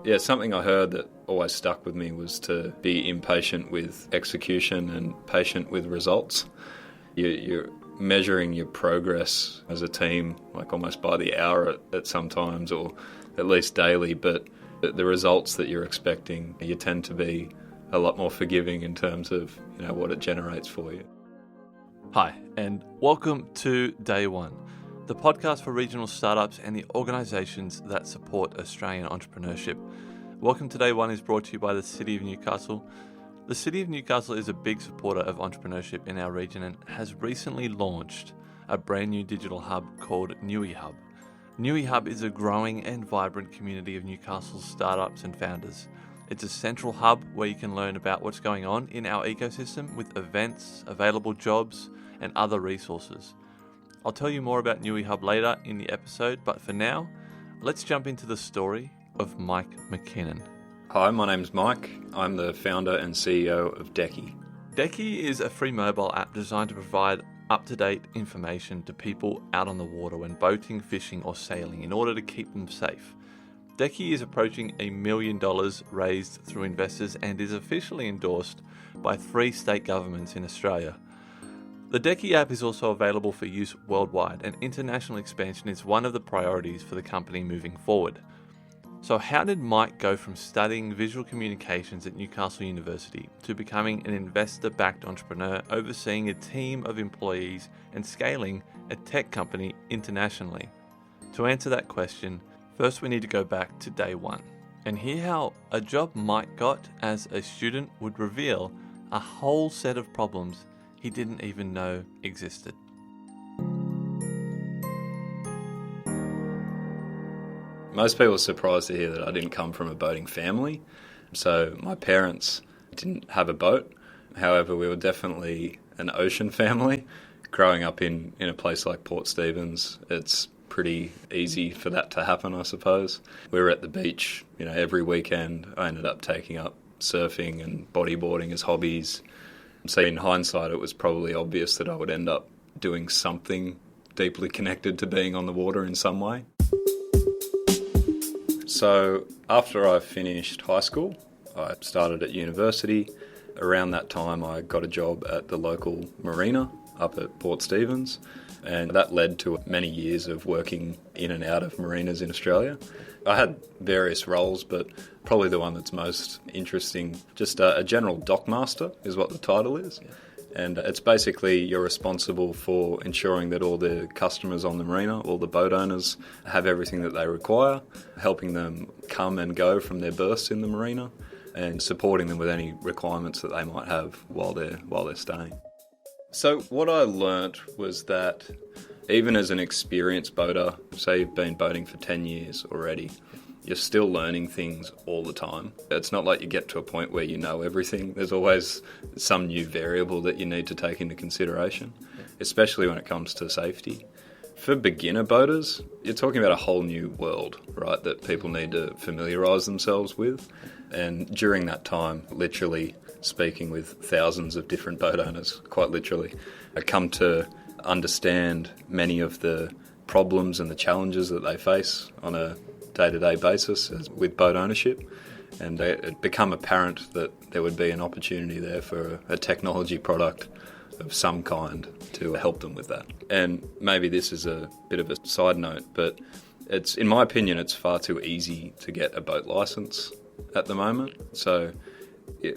Yeah, something I heard that always stuck with me was to be impatient with execution and patient with results. You're measuring your progress as a team, like almost by the hour at sometimes, or at least daily, but the results that you're expecting, you tend to be a lot more forgiving in terms of what it generates for you. Hi, and welcome to Day One, the podcast for regional startups and the organisations that support Australian entrepreneurship. Welcome to Day One is brought to you by the City of Newcastle. The City of Newcastle is a big supporter of entrepreneurship in our region and has recently launched a brand new digital hub called Newihub. Newihub is a growing and vibrant community of Newcastle startups and founders. It's a central hub where you can learn about what's going on in our ecosystem with events, available jobs, and other resources. I'll tell you more about Newihub later in the episode, but for now, let's jump into the story of Mike McKiernan. Hi, my name's Mike. I'm the founder and CEO of Deckee. Deckee is a free mobile app designed to provide up-to-date information to people out on the water when boating, fishing or sailing in order to keep them safe. Deckee is approaching $1 million raised through investors and is officially endorsed by 3 state governments in Australia. The Deckee app is also available for use worldwide, and international expansion is one of the priorities for the company moving forward. So how did Mike go from studying visual communications at Newcastle University to becoming an investor-backed entrepreneur, overseeing a team of employees and scaling a tech company internationally? To answer that question, first we need to go back to day one and hear how a job Mike got as a student would reveal a whole set of problems he didn't even know existed. Most people are surprised to hear that I didn't come from a boating family. So my parents didn't have a boat. However, we were definitely an ocean family. Growing up in a place like Port Stephens, it's pretty easy for that to happen, I suppose. We were at the beach, every weekend. I ended up taking up surfing and bodyboarding as hobbies. So in hindsight, it was probably obvious that I would end up doing something deeply connected to being on the water in some way. So after I finished high school, I started at university. Around that time, I got a job at the local marina up at Port Stephens, and that led to many years of working in and out of marinas in Australia. I had various roles, but probably the one that's most interesting, just a general dockmaster is what the title is. Yeah. And it's basically you're responsible for ensuring that all the customers on the marina, all the boat owners, have everything that they require, helping them come and go from their berths in the marina, and supporting them with any requirements that they might have while they're staying. So what I learnt was that even as an experienced boater, say you've been boating for 10 years already, you're still learning things all the time. It's not like you get to a point where you know everything. There's always some new variable that you need to take into consideration, especially when it comes to safety. For beginner boaters, you're talking about a whole new world, right, that people need to familiarise themselves with. And during that time, literally speaking with thousands of different boat owners, quite literally, I come to understand many of the problems and the challenges that they face on a day-to-day basis with boat ownership, and it became apparent that there would be an opportunity there for a technology product of some kind to help them with that. And maybe this is a bit of a side note, but in my opinion, it's far too easy to get a boat license at the moment. So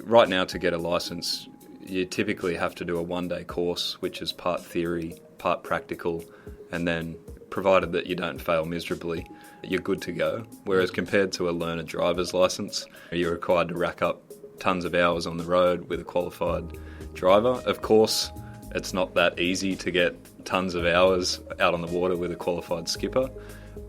right now, to get a license, you typically have to do a one-day course, which is part theory, part practical, and then provided that you don't fail miserably, you're good to go. Whereas compared to a learner driver's license, you're required to rack up tons of hours on the road with a qualified driver. Of course, it's not that easy to get tons of hours out on the water with a qualified skipper,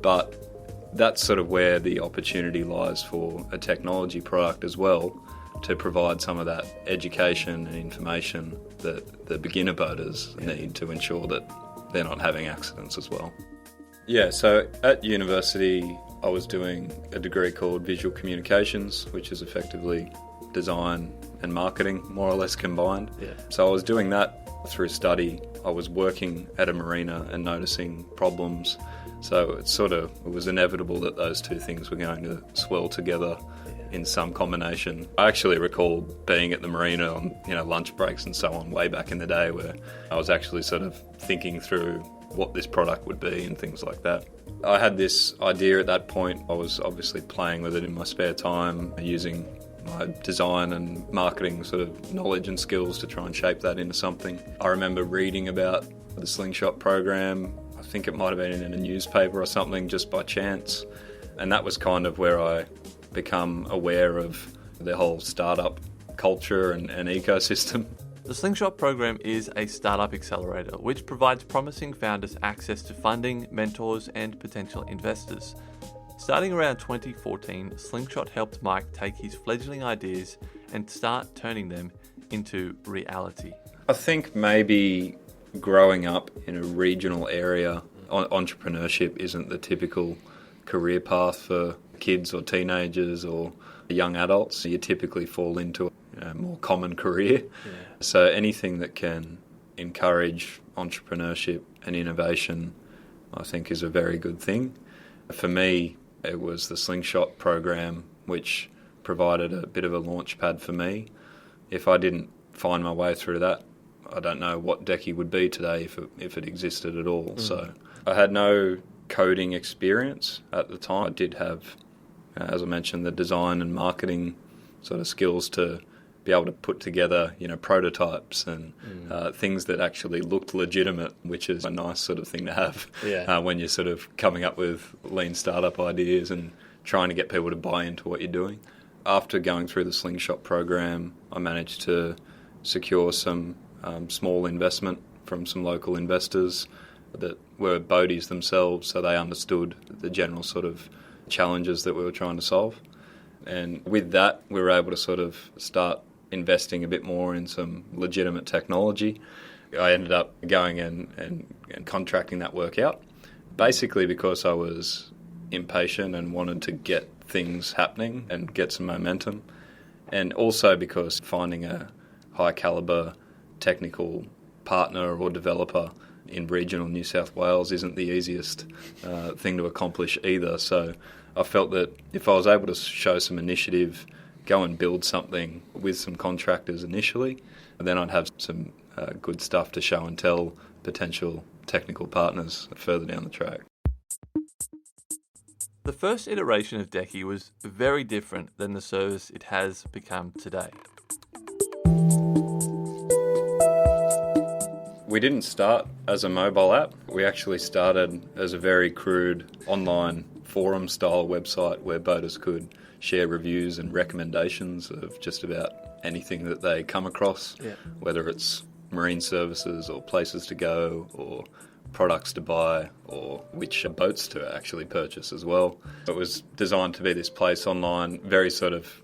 but that's sort of where the opportunity lies for a technology product as well, to provide some of that education and information that the beginner boaters need to ensure that they're not having accidents as well. Yeah, so at university I was doing a degree called Visual Communications, which is effectively design and marketing more or less combined. Yeah. So I was doing that through study. I was working at a marina and noticing problems So it was inevitable that those two things were going to swell together in some combination. I actually recall being at the marina on lunch breaks and so on way back in the day, where I was actually sort of thinking through what this product would be and things like that. I had this idea at that point. I was obviously playing with it in my spare time, using my design and marketing sort of knowledge and skills to try and shape that into something. I remember reading about the Slingshot program. I think it might have been in a newspaper or something just by chance. And that was kind of where I become aware of the whole startup culture and ecosystem. The Slingshot program is a startup accelerator which provides promising founders access to funding, mentors, and potential investors. Starting around 2014, Slingshot helped Mike take his fledgling ideas and start turning them into reality. I think maybe growing up in a regional area, entrepreneurship isn't the typical career path for kids or teenagers or young adults. You typically fall into a more common career. Yeah. So anything that can encourage entrepreneurship and innovation, I think, is a very good thing. For me, it was the Slingshot program which provided a bit of a launch pad for me. If I didn't find my way through that, I don't know what Deckee would be today if it existed at all. So I had no coding experience at the time. I did have, as I mentioned, the design and marketing sort of skills to be able to put together, prototypes and things that actually looked legitimate, which is a nice sort of thing to have when you're sort of coming up with lean startup ideas and trying to get people to buy into what you're doing. After going through the Slingshot program, I managed to secure some small investment from some local investors that were boaties themselves, so they understood the general sort of challenges that we were trying to solve. And with that, we were able to sort of start investing a bit more in some legitimate technology. I ended up going and contracting that work out, basically because I was impatient and wanted to get things happening and get some momentum, and also because finding a high caliber technical partner or developer in regional New South Wales isn't the easiest thing to accomplish either. So I felt that if I was able to show some initiative, go and build something with some contractors initially, then I'd have some good stuff to show and tell potential technical partners further down the track. The first iteration of Deckee was very different than the service it has become today. We didn't start as a mobile app. We actually started as a very crude online forum-style website where boaters could share reviews and recommendations of just about anything that they come across, whether it's marine services or places to go or products to buy or which boats to actually purchase as well. It was designed to be this place online, very sort of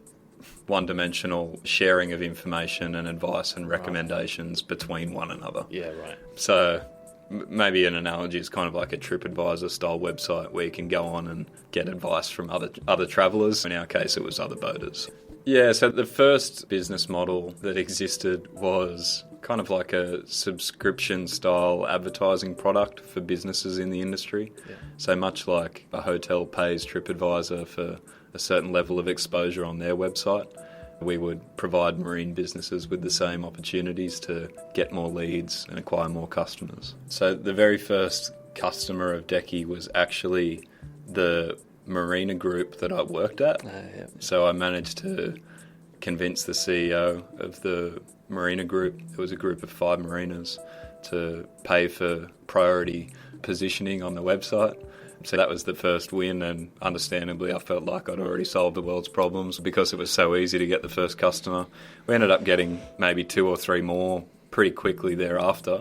one-dimensional sharing of information and advice and recommendations between one another. Yeah, right. So maybe an analogy is kind of like a TripAdvisor style website where you can go on and get advice from other travellers. In our case, it was other boaters. Yeah, so the first business model that existed was kind of like a subscription style advertising product for businesses in the industry. Yeah. So much like a hotel pays TripAdvisor for a certain level of exposure on their website, we would provide marine businesses with the same opportunities to get more leads and acquire more customers. So the very first customer of Deckee was actually the marina group that I worked at. So I managed to convince the CEO of the marina group, it was a group of 5 marinas, to pay for priority positioning on the website. So that was the first win, and understandably I felt like I'd already solved the world's problems because it was so easy to get the first customer. We ended up getting maybe 2 or 3 more pretty quickly thereafter,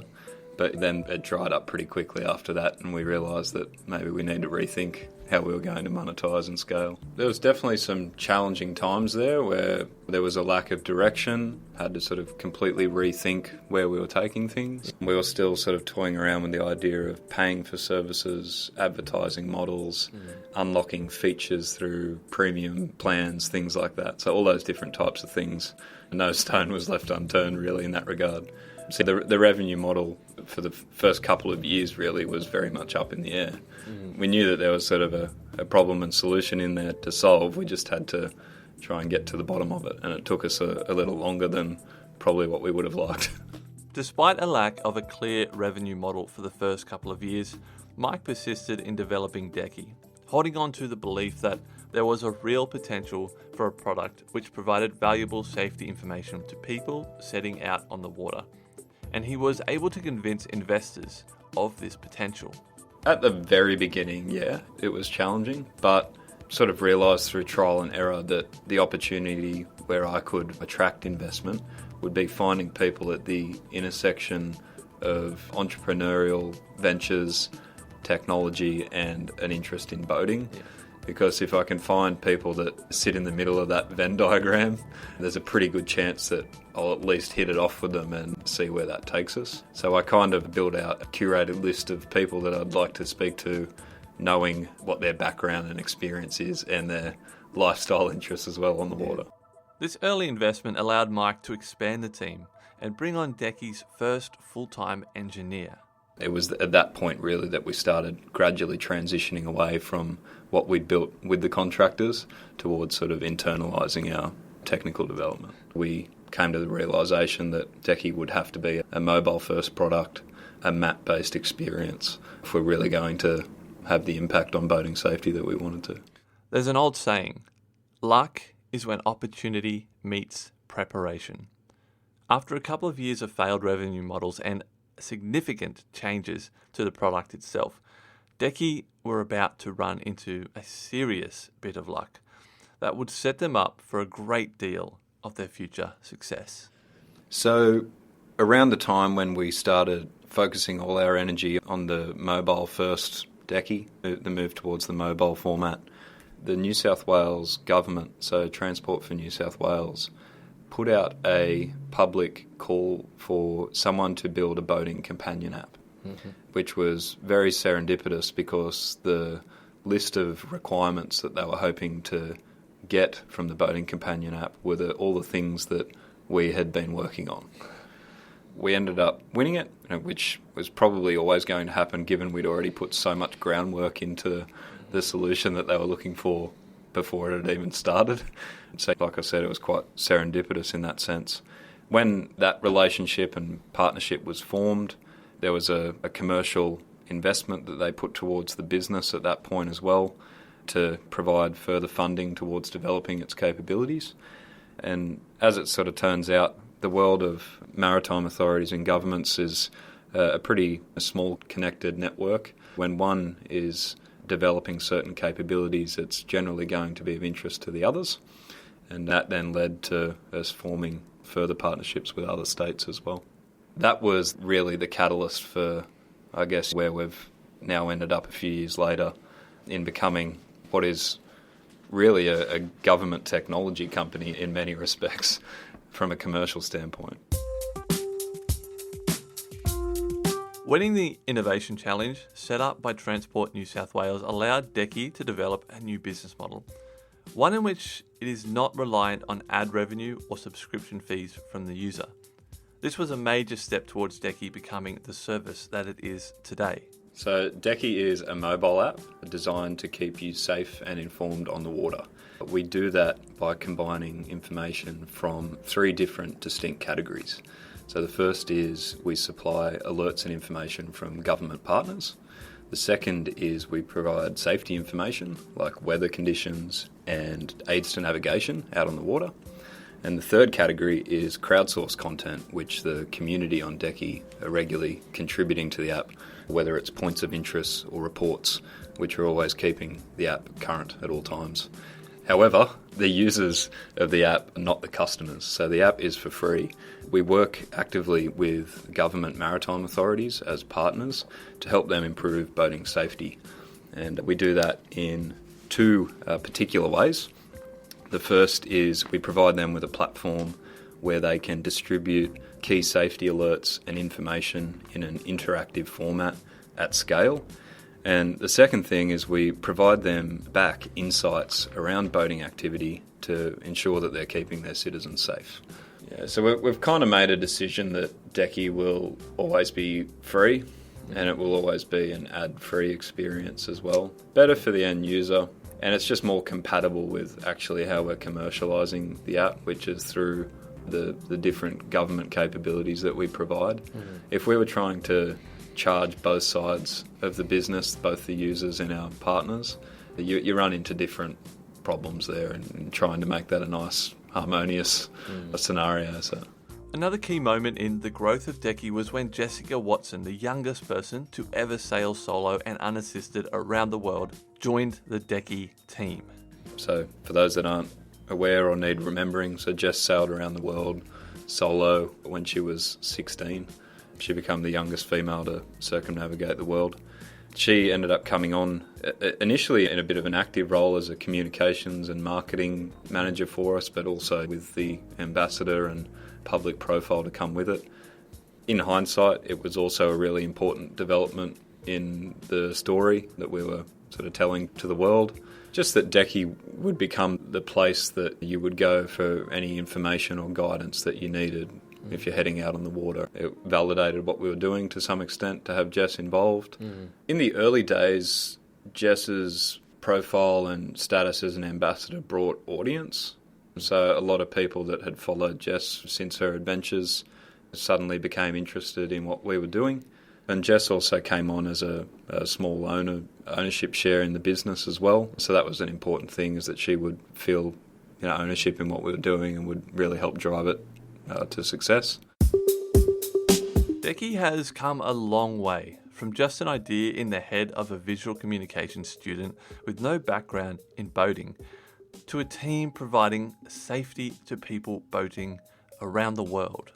but then it dried up pretty quickly after that, and we realised that maybe we need to rethink how we were going to monetise and scale. There was definitely some challenging times there where there was a lack of direction, had to sort of completely rethink where we were taking things. We were still sort of toying around with the idea of paying for services, advertising models, unlocking features through premium plans, things like that. So all those different types of things. No stone was left unturned really in that regard. See, the revenue model for the first couple of years really was very much up in the air. We knew that there was sort of a problem and solution in there to solve. We just had to try and get to the bottom of it, and it took us a little longer than probably what we would have liked. Despite a lack of a clear revenue model for the first couple of years, Mike persisted in developing Deckee, holding on to the belief that there was a real potential for a product which provided valuable safety information to people setting out on the water. And he was able to convince investors of this potential. At the very beginning, yeah, it was challenging, but sort of realised through trial and error that the opportunity where I could attract investment would be finding people at the intersection of entrepreneurial ventures, technology, and an interest in boating. Yeah. Because if I can find people that sit in the middle of that Venn diagram, there's a pretty good chance that I'll at least hit it off with them and see where that takes us. So I kind of built out a curated list of people that I'd like to speak to, knowing what their background and experience is and their lifestyle interests as well on the water. This early investment allowed Mike to expand the team and bring on Deckee's first full-time engineer. It was at that point really that we started gradually transitioning away from what we'd built with the contractors towards sort of internalising our technical development. We came to the realisation that Deckee would have to be a mobile-first product, a map-based experience, if we're really going to have the impact on boating safety that we wanted to. There's an old saying, luck is when opportunity meets preparation. After a couple of years of failed revenue models and significant changes to the product itself, Deckee were about to run into a serious bit of luck that would set them up for a great deal of their future success. So around the time when we started focusing all our energy on the mobile-first Deckee, the move towards the mobile format, the New South Wales government, so Transport for New South Wales, put out a public call for someone to build a boating companion app, which was very serendipitous because the list of requirements that they were hoping to get from the boating companion app were all the things that we had been working on. We ended up winning it, which was probably always going to happen given we'd already put so much groundwork into the solution that they were looking for before it had even started. So like I said, it was quite serendipitous in that sense. When that relationship and partnership was formed, there was a commercial investment that they put towards the business at that point as well to provide further funding towards developing its capabilities. And as it sort of turns out, the world of maritime authorities and governments is a pretty small connected network. When one is developing certain capabilities, it's generally going to be of interest to the others. And that then led to us forming further partnerships with other states as well. That was really the catalyst for, I guess, where we've now ended up a few years later in becoming what is really a government technology company in many respects from a commercial standpoint. Winning the Innovation Challenge set up by Transport New South Wales allowed Deckee to develop a new business model, one in which it is not reliant on ad revenue or subscription fees from the user. This was a major step towards Deckee becoming the service that it is today. So Deckee is a mobile app designed to keep you safe and informed on the water. We do that by combining information from 3 different distinct categories. So the first is we supply alerts and information from government partners. The second is we provide safety information like weather conditions and aids to navigation out on the water. And the third category is crowdsourced content, which the community on Deckee are regularly contributing to the app, whether it's points of interest or reports, which are always keeping the app current at all times. However, the users of the app are not the customers, so the app is for free. We work actively with government maritime authorities as partners to help them improve boating safety. And we do that in 2 particular ways. The first is we provide them with a platform where they can distribute key safety alerts and information in an interactive format at scale. And the second thing is we provide them back insights around boating activity to ensure that they're keeping their citizens safe. Yeah, so we've kind of made a decision that Deckee will always be free, and it will always be an ad-free experience as well. Better for the end user, and it's just more compatible with actually how we're commercialising the app, which is through the different government capabilities that we provide. If we were trying to charge both sides of the business, both the users and our partners, you run into different problems there, and trying to make that a nice, harmonious scenario. So. Another key moment in the growth of Deckee was when Jessica Watson, the youngest person to ever sail solo and unassisted around the world, joined the Deckee team. So for those that aren't aware or need remembering, so Jess sailed around the world solo when she was 16. She became the youngest female to circumnavigate the world. She ended up coming on initially in a bit of an active role as a communications and marketing manager for us, but also with the ambassador and public profile to come with it. In hindsight, it was also a really important development in the story that we were sort of telling to the world. Just that Deckee would become the place that you would go for any information or guidance that you needed if you're heading out on the water. It validated what we were doing to some extent to have Jess involved. In the early days, Jess's profile and status as an ambassador brought audience. So a lot of people that had followed Jess since her adventures suddenly became interested in what we were doing. And Jess also came on as a small ownership share in the business as well. So that was an important thing, is that she would feel ownership in what we were doing and would really help drive it to success. Deckee has come a long way, from just an idea in the head of a visual communications student with no background in boating, to a team providing safety to people boating around the world.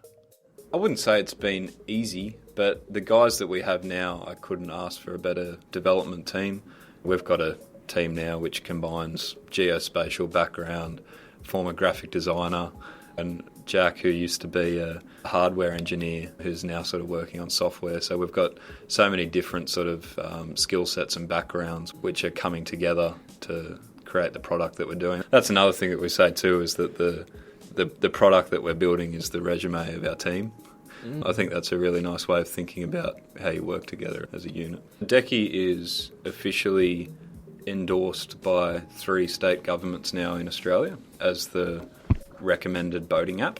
I wouldn't say it's been easy, but the guys that we have now, I couldn't ask for a better development team. We've got a team now which combines geospatial background, former graphic designer, and Jack, who used to be a hardware engineer, who's now sort of working on software. So we've got so many different sort of skill sets and backgrounds which are coming together to create the product that we're doing. That's another thing that we say too, is that the product that we're building is the resume of our team. I think that's a really nice way of thinking about how you work together as a unit. Deckee is officially endorsed by 3 state governments now in Australia as the recommended boating app.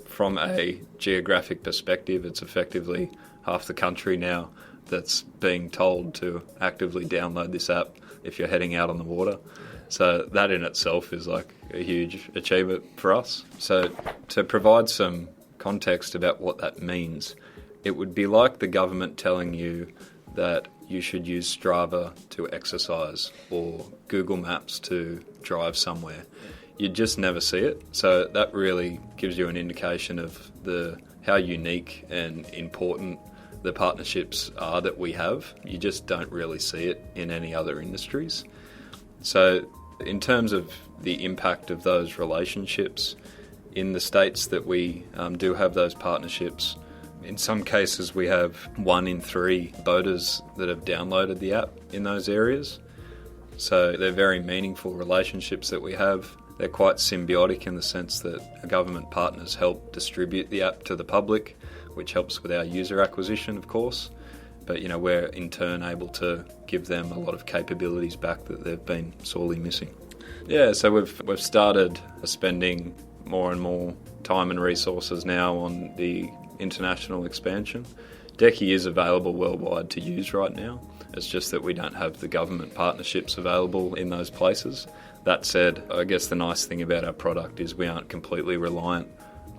From a geographic perspective, it's effectively half the country now that's being told to actively download this app if you're heading out on the water. So that in itself is like a huge achievement for us. So to provide some context about what that means, it would be like the government telling you that you should use Strava to exercise or Google Maps to drive somewhere. You just never see it. So that really gives you an indication of how unique and important the partnerships are that we have. You just don't really see it in any other industries. So in terms of the impact of those relationships, in the states that we do have those partnerships, in some cases we have 1 in 3 boaters that have downloaded the app in those areas. So they're very meaningful relationships that we have. They're quite symbiotic in the sense that our government partners help distribute the app to the public, which helps with our user acquisition, of course. But, we're in turn able to give them a lot of capabilities back that they've been sorely missing. Yeah, so we've started spending more and more time and resources now on the international expansion. Deckee is available worldwide to use right now. It's just that we don't have the government partnerships available in those places. That said, I guess the nice thing about our product is we aren't completely reliant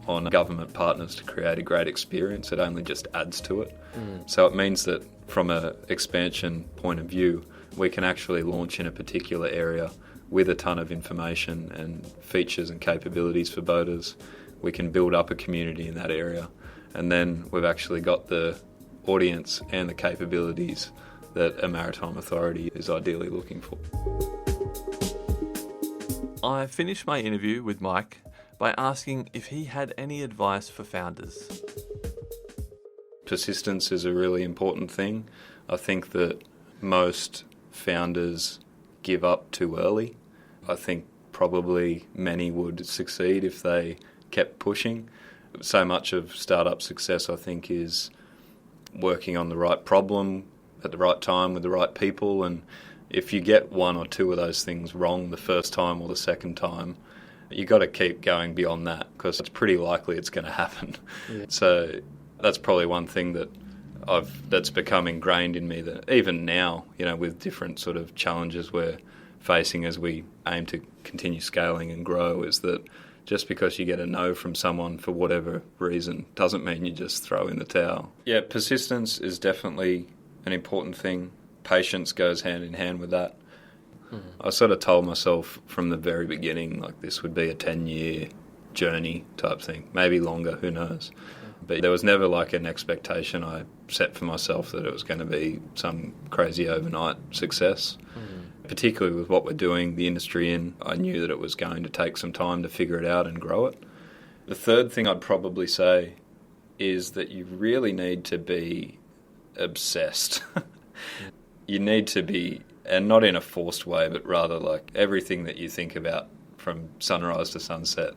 on government partners to create a great experience. It only just adds to it. So it means that from an expansion point of view, we can actually launch in a particular area with a ton of information and features and capabilities for boaters. We can build up a community in that area, and then we've actually got the audience and the capabilities that a maritime authority is ideally looking for. I finished my interview with Mike by asking if he had any advice for founders. Persistence is a really important thing. I think that most founders give up too early. I think probably many would succeed if they kept pushing. So much of startup success, I think, is working on the right problem at the right time with the right people, and if you get one or two of those things wrong the first time or the second time, you got to keep going beyond that, because it's pretty likely it's going to happen. Yeah. So that's probably one thing that's become ingrained in me, that even now, with different sort of challenges we're facing as we aim to continue scaling and grow, is that just because you get a no from someone for whatever reason doesn't mean you just throw in the towel. Yeah, persistence is definitely an important thing. Patience goes hand in hand with that. I sort of told myself from the very beginning, like, this would be a 10-year journey type thing, maybe longer, who knows. But there was never like an expectation I set for myself that it was going to be some crazy overnight success. Particularly with what we're doing, the industry in, I knew that it was going to take some time to figure it out and grow it. The third thing I'd probably say is that you really need to be obsessed. You need to be, and not in a forced way, but rather like everything that you think about from sunrise to sunset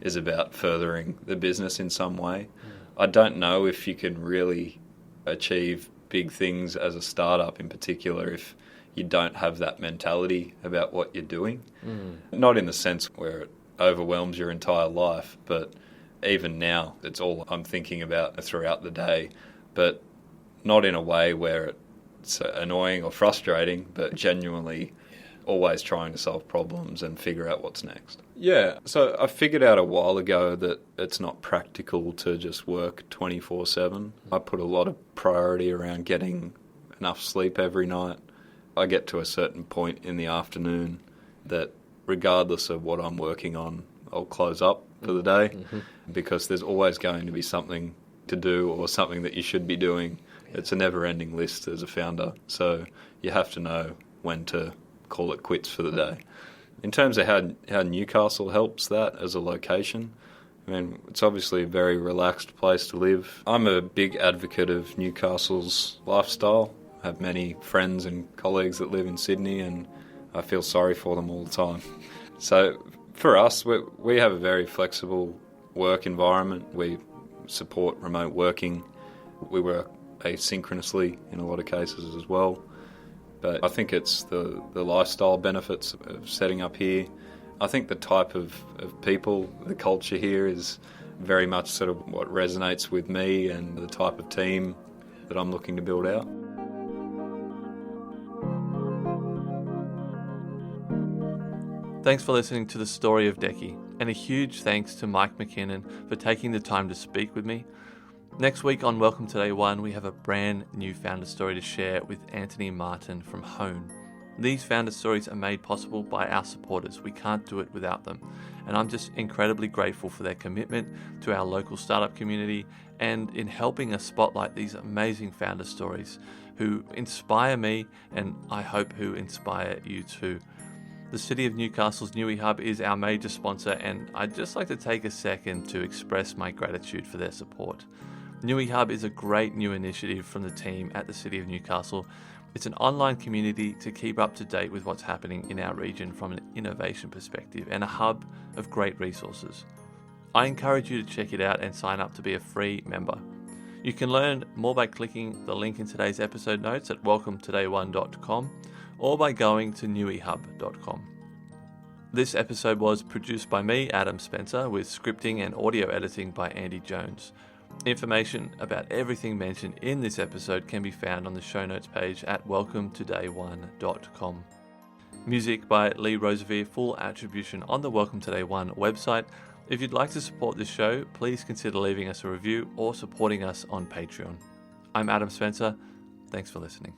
is about furthering the business in some way. I don't know if you can really achieve big things as a startup in particular if you don't have that mentality about what you're doing. Not in the sense where it overwhelms your entire life, but even now it's all I'm thinking about throughout the day, but not in a way where it's annoying or frustrating, but genuinely always trying to solve problems and figure out what's next. Yeah, so I figured out a while ago that it's not practical to just work 24/7. I put a lot of priority around getting enough sleep every night. I get to a certain point in the afternoon that regardless of what I'm working on, I'll close up for the day, because there's always going to be something to do or something that you should be doing. It's a never-ending list as a founder, so you have to know when to call it quits for the day. In terms of how Newcastle helps that as a location, I mean, it's obviously a very relaxed place to live. I'm a big advocate of Newcastle's lifestyle. I have many friends and colleagues that live in Sydney, and I feel sorry for them all the time. So for us, we have a very flexible work environment. We support remote working. We work asynchronously in a lot of cases as well. But I think it's the lifestyle benefits of setting up here. I think the type of people, the culture here is very much sort of what resonates with me and the type of team that I'm looking to build out. Thanks for listening to the story of Deckee, and a huge thanks to Mike McKiernan for taking the time to speak with me. Next week on Welcome to Day One, we have a brand new founder story to share with Anthony Martin from Hone. These founder stories are made possible by our supporters. We can't do it without them. And I'm just incredibly grateful for their commitment to our local startup community and in helping us spotlight these amazing founder stories who inspire me, and I hope who inspire you too. The City of Newcastle's Newihub is our major sponsor, and I'd just like to take a second to express my gratitude for their support. Newihub is a great new initiative from the team at the City of Newcastle. It's an online community to keep up to date with what's happening in our region from an innovation perspective, and a hub of great resources. I encourage you to check it out and sign up to be a free member. You can learn more by clicking the link in today's episode notes at welcometodayone.com or by going to newihub.com. This episode was produced by me, Adam Spencer, with scripting and audio editing by Andy Jones. Information about everything mentioned in this episode can be found on the show notes page at welcometodayone.com. Music by Lee Roseveare, full attribution on the Welcome to Day One website. If you'd like to support this show, please consider leaving us a review or supporting us on Patreon. I'm Adam Spencer. Thanks for listening.